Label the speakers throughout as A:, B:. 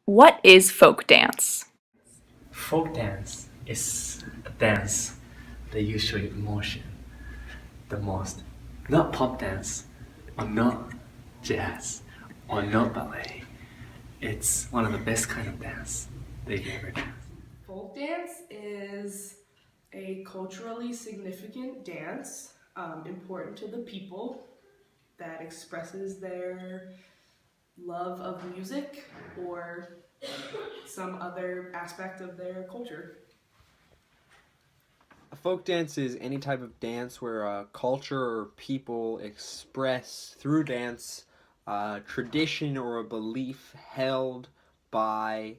A: What is folk dance?
B: Folk dance is a dance that usually emotion the most. Not pop dance, or not jazz, or not ballet. It's one of the best kind of dance that you can ever dance.
C: Folk dance is a culturally significant dance, important to the people, that expresses their love of music or some other aspect of their culture.
D: A folk dance is any type of dance where a culture or people express through dance a tradition or a belief held by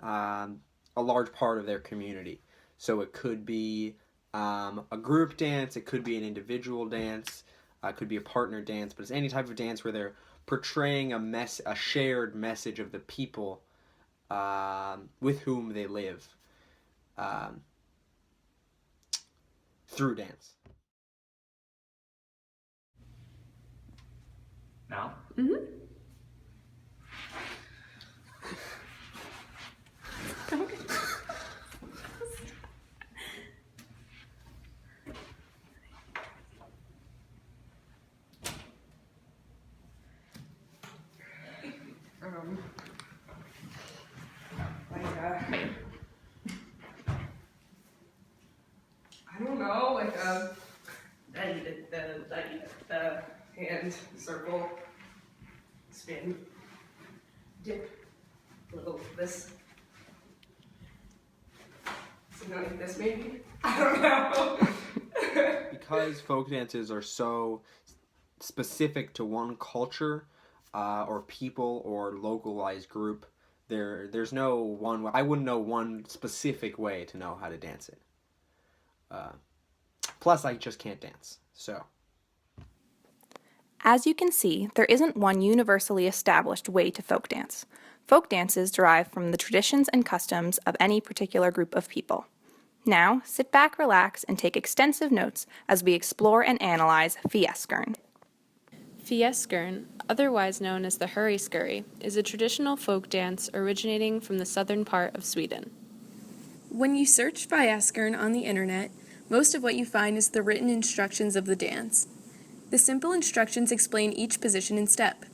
D: a large part of their community. So it could be a group dance, it could be an individual dance, it could be a partner dance, but it's any type of dance where they're portraying a shared message of the people with whom they live. Um, through dance.
B: Now?
C: Um, like, I don't know, like, the hand, circle, spin, dip, little this. Something like this, maybe? I don't know.
D: Because folk dances are so specific to one culture or people or localized group, there's no one. I wouldn't know one specific way to know how to dance it. Plus, I just can't dance. So,
A: As you can see, there isn't one universally established way to folk dance. Folk dances derive from the traditions and customs of any particular group of people. Now, sit back, relax, and take extensive notes as we explore and analyze Fjaskern.
E: Fjaskern, otherwise known as the hurry-scurry, is a traditional folk dance originating from the southern part of Sweden.
F: When you search Fjaskern on the internet, most of what you find is the written instructions of the dance. The simple instructions explain each position and step.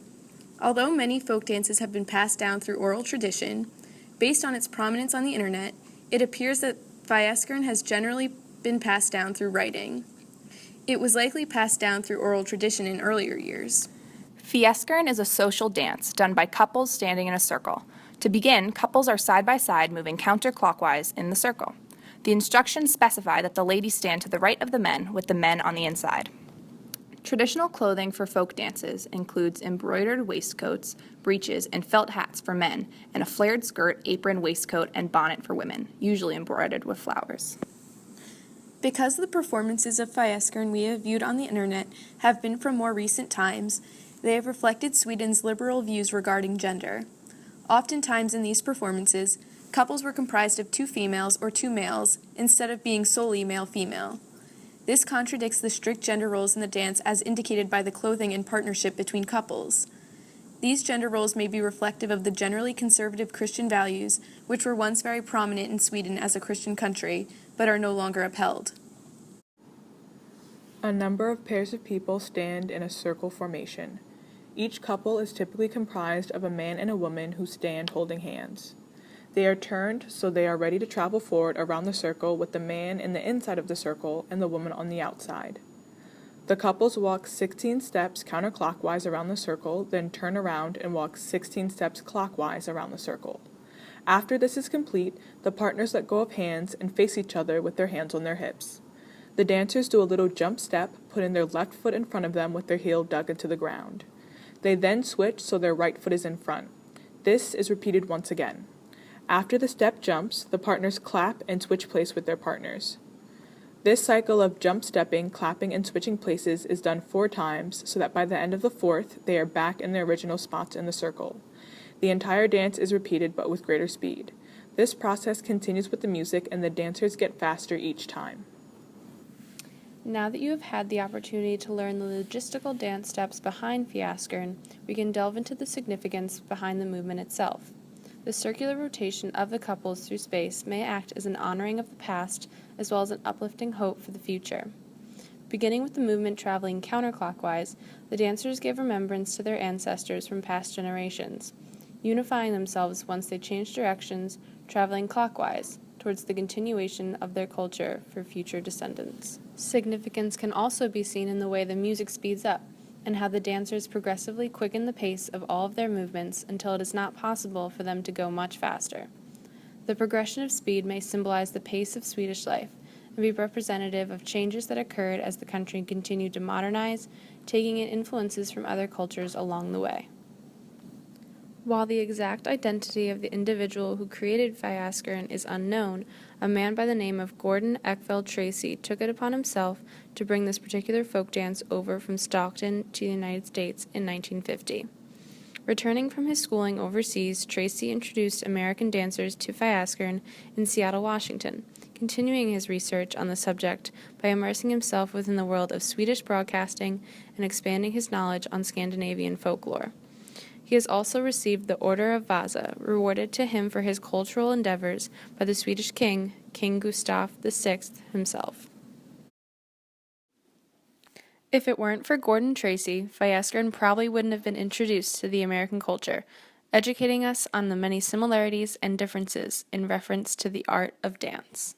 F: Although many folk dances have been passed down through oral tradition, based on its prominence on the internet, it appears that Fjaskern has generally been passed down through writing. It was likely passed down through oral tradition in earlier years.
A: Fjaskern is a social dance done by couples standing in a circle. To begin, couples are side by side moving counterclockwise in the circle. The instructions specify that the ladies stand to the right of the men, with the men on the inside. Traditional clothing for folk dances includes embroidered waistcoats, breeches, and felt hats for men, and a flared skirt, apron, waistcoat, and bonnet for women, usually embroidered with flowers.
F: Because the performances of Fjaskern we have viewed on the internet have been from more recent times, they have reflected Sweden's liberal views regarding gender. Oftentimes in these performances, couples were comprised of 2 females or 2 males instead of being solely male-female. This contradicts the strict gender roles in the dance as indicated by the clothing and partnership between couples. These gender roles may be reflective of the generally conservative Christian values, which were once very prominent in Sweden as a Christian country, but are no longer upheld.
G: A number of pairs of people stand in a circle formation. Each couple is typically comprised of a man and a woman who stand holding hands. They are turned so they are ready to travel forward around the circle with the man in the inside of the circle and the woman on the outside. The couples walk 16 steps counterclockwise around the circle, then turn around and walk 16 steps clockwise around the circle. After this is complete, the partners let go of hands and face each other with their hands on their hips. The dancers do a little jump step, putting their left foot in front of them with their heel dug into the ground. They then switch so their right foot is in front. This is repeated once again. After the step jumps, the partners clap and switch place with their partners. This cycle of jump stepping, clapping, and switching places is done 4 times so that by the end of the 4th, they are back in their original spots in the circle. The entire dance is repeated but with greater speed. This process continues with the music and the dancers get faster each time.
E: Now that you have had the opportunity to learn the logistical dance steps behind Fjaskern, we can delve into the significance behind the movement itself. The circular rotation of the couples through space may act as an honoring of the past as well as an uplifting hope for the future. Beginning with the movement traveling counterclockwise, the dancers give remembrance to their ancestors from past generations, unifying themselves once they change directions, traveling clockwise, towards the continuation of their culture for future descendants. Significance can also be seen in the way the music speeds up, and how the dancers progressively quicken the pace of all of their movements until it is not possible for them to go much faster. The progression of speed may symbolize the pace of Swedish life, and be representative of changes that occurred as the country continued to modernize, taking in influences from other cultures along the way. While the exact identity of the individual who created Fjaskern is unknown, a man by the name of Gordon Ekveld Tracy took it upon himself to bring this particular folk dance over from Stockton to the United States in 1950. Returning from his schooling overseas, Tracy introduced American dancers to Fjaskern in Seattle, Washington, continuing his research on the subject by immersing himself within the world of Swedish broadcasting and expanding his knowledge on Scandinavian folklore. He has also received the Order of Vasa, rewarded to him for his cultural endeavors by the Swedish king, King Gustav VI himself. If it weren't for Gordon Tracy, Fjaskern probably wouldn't have been introduced to the American culture, educating us on the many similarities and differences in reference to the art of dance.